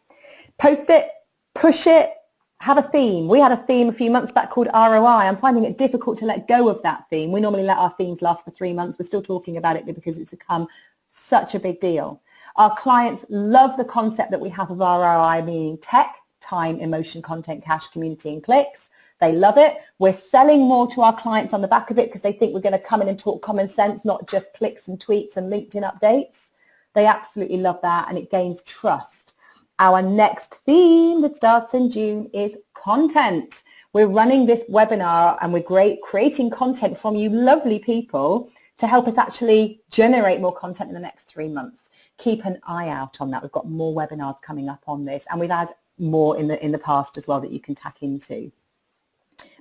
Post it, push it, have a theme. We had a theme a few months back called ROI. I'm finding it difficult to let go of that theme. We normally let our themes last for 3 months. We're still talking about it because it's become such a big deal. Our clients love the concept that we have of ROI, meaning tech, time, emotion, content, cash, community, and clicks. They love it. We're selling more to our clients on the back of it because they think we're going to come in and talk common sense, not just clicks and tweets and LinkedIn updates. They absolutely love that, and it gains trust. Our next theme that starts in June is content. We're running this webinar and we're creating content from you lovely people to help us actually generate more content in the next 3 months. Keep an eye out on that. We've got more webinars coming up on this, and we've had more in the past as well that you can tack into.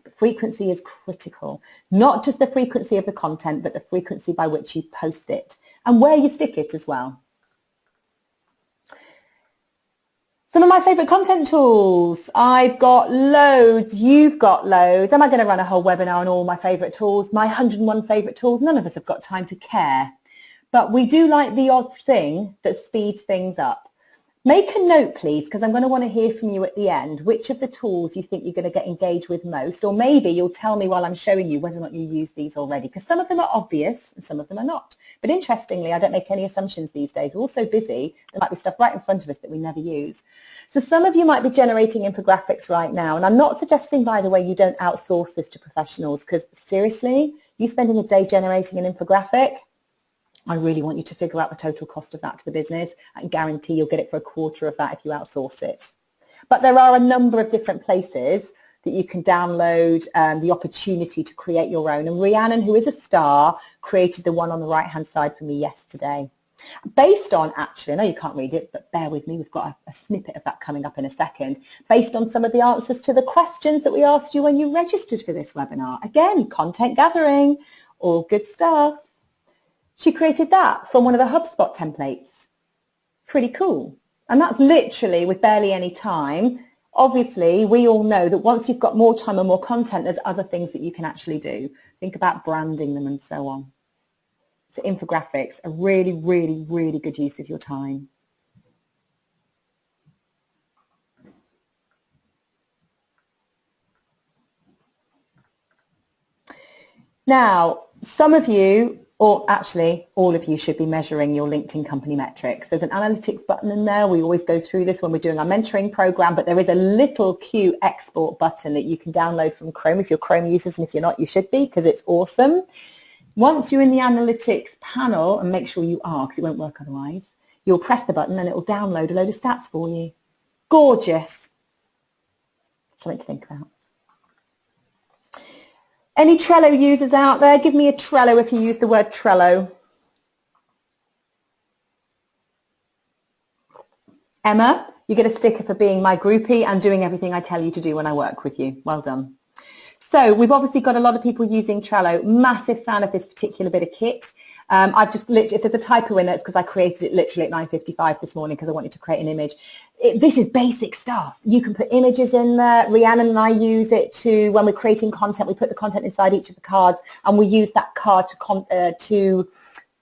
But frequency is critical. Not just the frequency of the content, but the frequency by which you post it and where you stick it as well. Some of my favourite content tools. I've got loads, you've got loads. Am I going to run a whole webinar on all my favourite tools? My 101 favourite tools? None of us have got time to care. But we do like the odd thing that speeds things up. Make a note, please, because I'm going to want to hear from you at the end, which of the tools you think you're going to get engaged with most, or maybe you'll tell me while I'm showing you whether or not you use these already, because some of them are obvious and some of them are not. But interestingly, I don't make any assumptions these days. We're all so busy, there might be stuff right in front of us that we never use. So some of you might be generating infographics right now, and I'm not suggesting, by the way, you don't outsource this to professionals, because seriously, you spending a day generating an infographic, I really want you to figure out the total cost of that to the business. I can guarantee you'll get it for a quarter of that if you outsource it. But there are a number of different places that you can download the opportunity to create your own. And Rhiannon, who is a star, created the one on the right-hand side for me yesterday. Based on, actually, I know you can't read it, but bear with me, we've got a snippet of that coming up in a second, based on some of the answers to the questions that we asked you when you registered for this webinar. Again, content gathering, all good stuff. She created that from one of the HubSpot templates. Pretty cool. And that's literally with barely any time. Obviously, we all know that once you've got more time and more content, there's other things that you can actually do. Think about branding them and so on. So infographics are really, really, really good use of your time. Now, some of you, or actually all of you, should be measuring your LinkedIn company metrics. There's an analytics button in there. We always go through this when we're doing our mentoring program, but there is a little Q export button that you can download from Chrome if you're Chrome users, and if you're not, you should be, because it's awesome. Once you're in the analytics panel, and make sure you are because it won't work otherwise, you'll press the button and it will download a load of stats for you. Gorgeous. Something to think about. Any Trello users out there? Give me a Trello if you use the word Trello. Emma, you get a sticker for being my groupie and doing everything I tell you to do when I work with you. Well done. So we've obviously got a lot of people using Trello. Massive fan of this particular bit of kit. I've just literally, if there's a typo in it, it's because I created it literally at 9:55 this morning because I wanted to create an image. This is basic stuff. You can put images in there. Rhiannon and I use it to, when we're creating content, we put the content inside each of the cards, and we use that card to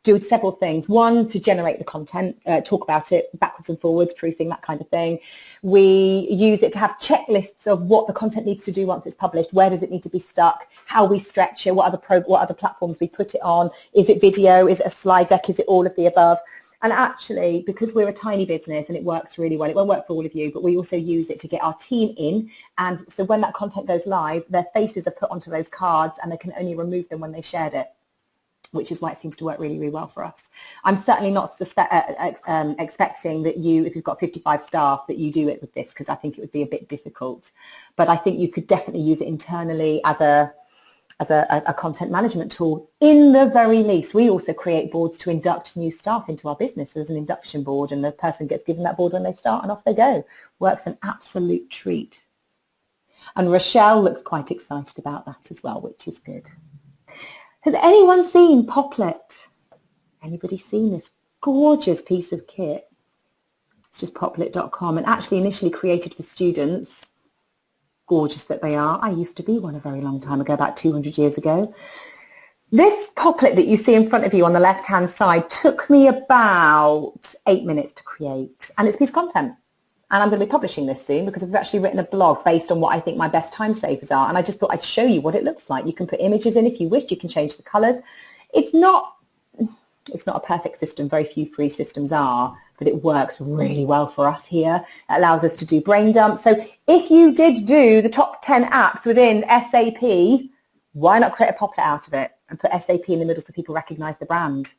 do several things. One, to generate the content, talk about it backwards and forwards, proofing, that kind of thing. We use it to have checklists of what the content needs to do once it's published. Where does it need to be stuck? How we stretch it? What other platforms we put it on? Is it video? Is it a slide deck? Is it all of the above? And actually, because we're a tiny business and it works really well, it won't work for all of you, but we also use it to get our team in. And so when that content goes live, their faces are put onto those cards and they can only remove them when they shared it, which is why it seems to work really, really well for us. I'm certainly not expecting that you, if you've got 55 staff, that you do it with this, because I think it would be a bit difficult. But I think you could definitely use it internally as a as a content management tool in the very least. We also create boards to induct new staff into our business as an induction board, and the person gets given that board when they start and off they go. Works an absolute treat. And Rochelle looks quite excited about that as well, which is good. Has anyone seen Poplet? Anybody seen this gorgeous piece of kit? It's just poplet.com, and actually initially created for students. Gorgeous that they are. I used to be one a very long time ago, about 200 years ago. This Poplet that you see in front of you on the left-hand side took me about 8 minutes to create, and it's a piece of content. And I'm going to be publishing this soon because I've actually written a blog based on what I think my best time savers are, and I just thought I'd show you what it looks like. You can put images in if you wish, you can change the colours. It's not a perfect system, very few free systems are, but it works really well for us here. It allows us to do brain dumps. So if you did do the top 10 apps within SAP, why not create a Poplet out of it and put SAP in the middle so people recognise the brand?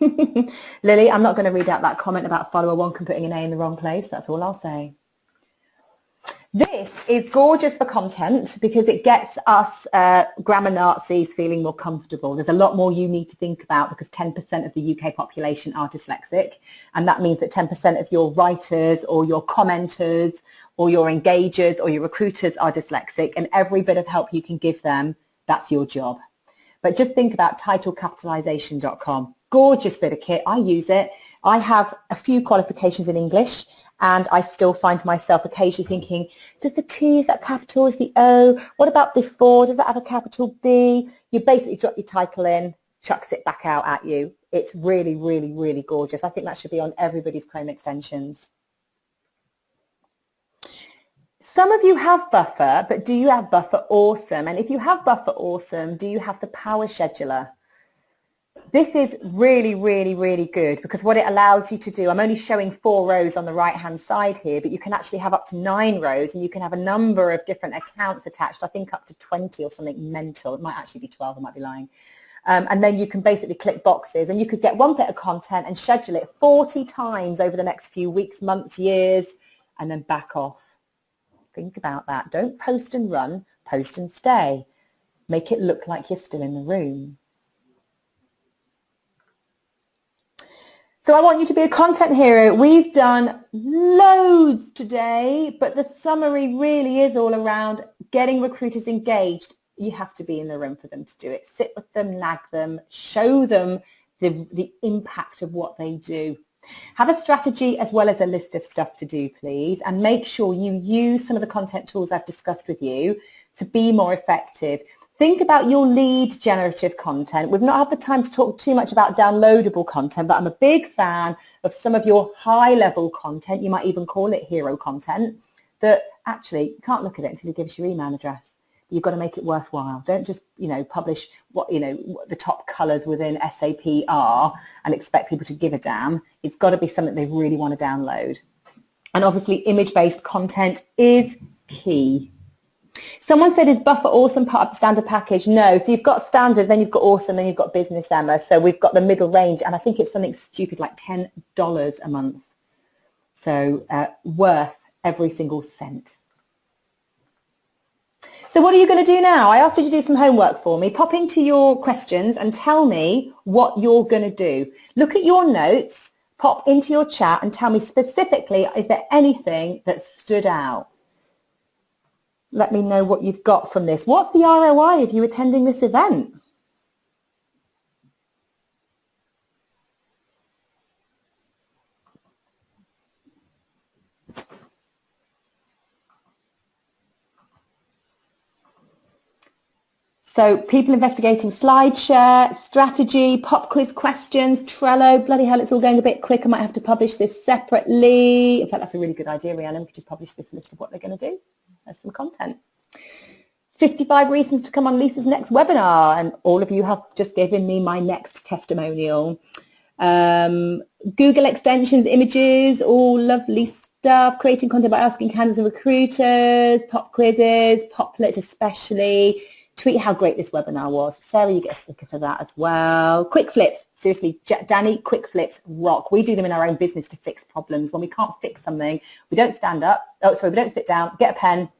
Lily, I'm not going to read out that comment about follower wonk and putting an A in the wrong place. That's all I'll say. This is gorgeous for content because it gets us grammar Nazis feeling more comfortable. There's a lot more you need to think about because 10% of the UK population are dyslexic, and that means that 10% of your writers or your commenters or your engagers or your recruiters are dyslexic, and every bit of help you can give them, that's your job. But just think about titlecapitalisation.com. Gorgeous bit of kit. I use it. I have a few qualifications in English, and I still find myself occasionally thinking, does the T, is that capital, is the O? What about before? Does that have a capital B? You basically drop your title in, chucks it back out at you. It's really, really, really gorgeous. I think that should be on everybody's Chrome extensions. Some of you have Buffer, but do you have Buffer Awesome? And if you have Buffer Awesome, do you have the Power Scheduler? This is really, really, really good because what it allows you to do, I'm only showing 4 rows on the right-hand side here, but you can actually have up to 9 rows, and you can have a number of different accounts attached, I think up to 20 or something mental. It might actually be 12, I might be lying. And then you can basically click boxes, and you could get one bit of content and schedule it 40 times over the next few weeks, months, years, and then back off. Think about that. Don't post and run, post and stay. Make it look like you're still in the room. So I want you to be a content hero. We've done loads today, but the summary really is all around getting recruiters engaged. You have to be in the room for them to do it. Sit with them, nag them, show them the impact of what they do. Have a strategy as well as a list of stuff to do, please, and make sure you use some of the content tools I've discussed with you to be more effective. Think about your lead generative content. We've not had the time to talk too much about downloadable content, but I'm a big fan of some of your high-level content. You might even call it hero content that actually you can't look at it until he gives your email address. You've got to make it worthwhile. Don't just, publish what the top colours within SAP are and expect people to give a damn. It's got to be something they really want to download. And obviously, image-based content is key. Someone said, is Buffer Awesome part of the standard package? No. So you've got standard, then you've got awesome, then you've got business, Emma. So we've got the middle range, and I think it's something stupid like $10 a month. So worth every single cent. So what are you going to do now? I asked you to do some homework for me. Pop into your questions and tell me what you're going to do. Look at your notes, pop into your chat and tell me specifically, is there anything that stood out? Let me know what you've got from this. What's the ROI of you attending this event? So people investigating SlideShare, strategy, pop quiz questions, Trello. Bloody hell, it's all going a bit quick. I might have to publish this separately. In fact, that's a really good idea, Rhiannon. We could just publish this list of what they're going to do. There's some content. 55 reasons to come on Lisa's next webinar. And all of you have just given me my next testimonial. Google extensions, images, all lovely stuff. Creating content by asking candidates and recruiters, pop quizzes, Poplet especially. Tweet how great this webinar was. Sarah, you get a sticker for that as well. Quick flips. Seriously, Danny, quick flips rock. We do them in our own business to fix problems. When we can't fix something, we don't stand up. Oh, sorry, we don't sit down. Get a pen,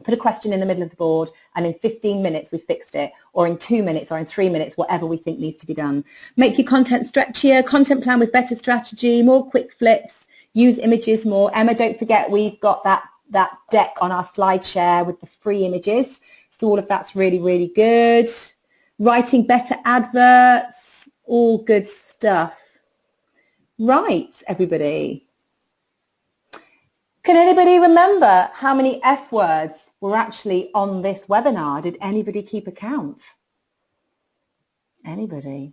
put a question in the middle of the board, and in 15 minutes we fixed it, or in 2 minutes, or in 3 minutes, whatever we think needs to be done. Make your content stretchier, content plan with better strategy, more quick flips, use images more. Emma, don't forget we've got that deck on our slide share with the free images, so all of that's really, really good. Writing better adverts, all good stuff. Right, everybody. Can anybody remember how many F words were actually on this webinar? Did anybody keep account? Anybody?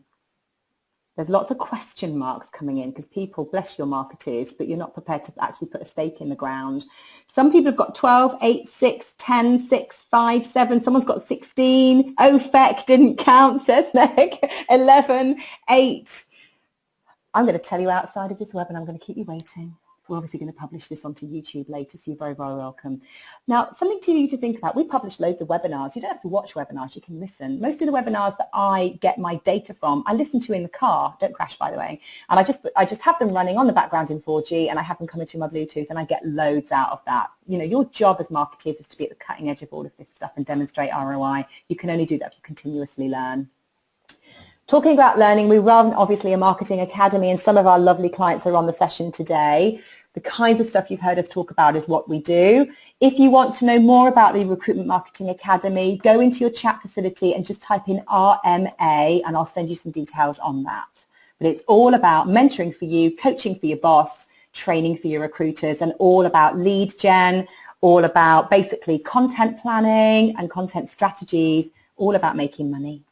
There's lots of question marks coming in because people, bless your marketers, but you're not prepared to actually put a stake in the ground. Some people have got 12, 8, 6, 10, 6, 5, 7. Someone's got 16. Oh, feck, didn't count, says Meg. 11, 8. I'm going to tell you outside of this webinar, I'm going to keep you waiting. We're obviously going to publish this onto YouTube later, so you're very, very welcome. Now, something to you to think about. We publish loads of webinars. You don't have to watch webinars, you can listen. Most of the webinars that I get my data from, I listen to in the car. Don't crash, by the way. And I just have them running on the background in 4G, and I have them coming through my Bluetooth, and I get loads out of that. You know, your job as marketers is to be at the cutting edge of all of this stuff and demonstrate ROI. You can only do that if you continuously learn. Talking about learning, we run obviously a marketing academy, and some of our lovely clients are on the session today. The kinds of stuff you've heard us talk about is what we do. If you want to know more about the Recruitment Marketing Academy, go into your chat facility and just type in RMA, and I'll send you some details on that. But it's all about mentoring for you, coaching for your boss, training for your recruiters, and all about lead gen, all about basically content planning and content strategies, all about making money.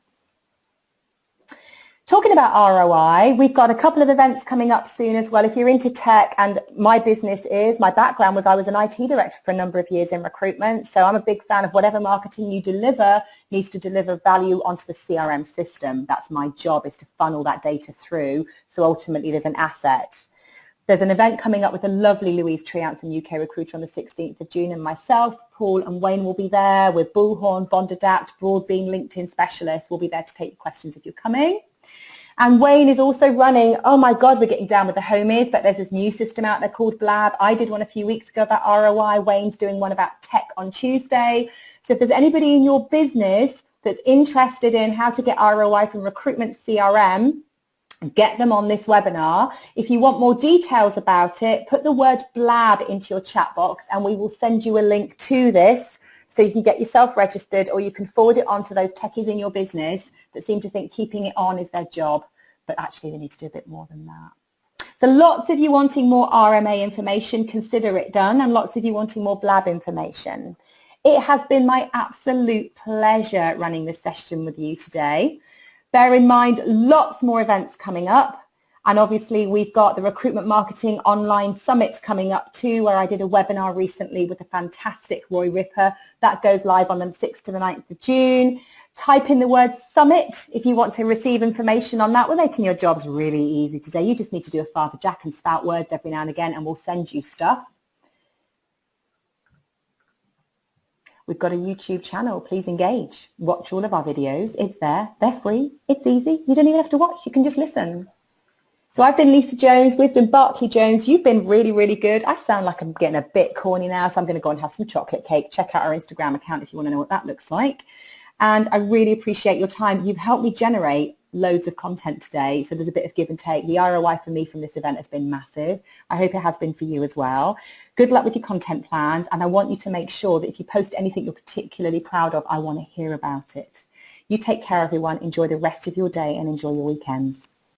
Talking about ROI, we've got a couple of events coming up soon as well. If you're into tech, and my background was I was an IT director for a number of years in recruitment, so I'm a big fan of whatever marketing you deliver needs to deliver value onto the CRM system. That's my job, is to funnel that data through, so ultimately there's an asset. There's an event coming up with the lovely Louise Triant from UK Recruiter on the 16th of June, and myself, Paul and Wayne will be there with Bullhorn, Bondadapt, Broadbean, LinkedIn specialists. We'll be there to take your questions if you're coming. And Wayne is also running, oh my God, we're getting down with the homies, but there's this new system out there called Blab. I did one a few weeks ago about ROI. Wayne's doing one about tech on Tuesday. So if there's anybody in your business that's interested in how to get ROI from recruitment CRM, get them on this webinar. If you want more details about it, put the word Blab into your chat box and we will send you a link to this so you can get yourself registered, or you can forward it on to those techies in your business that seem to think keeping it on is their job, but actually they need to do a bit more than that. So lots of you wanting more RMA information, consider it done, and lots of you wanting more Blab information. It has been my absolute pleasure running this session with you today. Bear in mind, lots more events coming up. And obviously we've got the Recruitment Marketing Online Summit coming up too, where I did a webinar recently with the fantastic Roy Ripper. That goes live on the 6th to the 9th of June. Type in the word summit if you want to receive information on that. We're making your jobs really easy today. You just need to do a Father Jack and spout words every now and again and we'll send you stuff. We've got a YouTube channel. Please engage. Watch all of our videos. It's there. They're free. It's easy. You don't even have to watch. You can just listen. So I've been Lisa Jones, we've been Barclay Jones, you've been really, really good. I sound like I'm getting a bit corny now, so I'm going to go and have some chocolate cake. Check out our Instagram account if you want to know what that looks like. And I really appreciate your time. You've helped me generate loads of content today, so there's a bit of give and take. The ROI for me from this event has been massive. I hope it has been for you as well. Good luck with your content plans, and I want you to make sure that if you post anything you're particularly proud of, I want to hear about it. You take care, everyone. Enjoy the rest of your day and enjoy your weekends.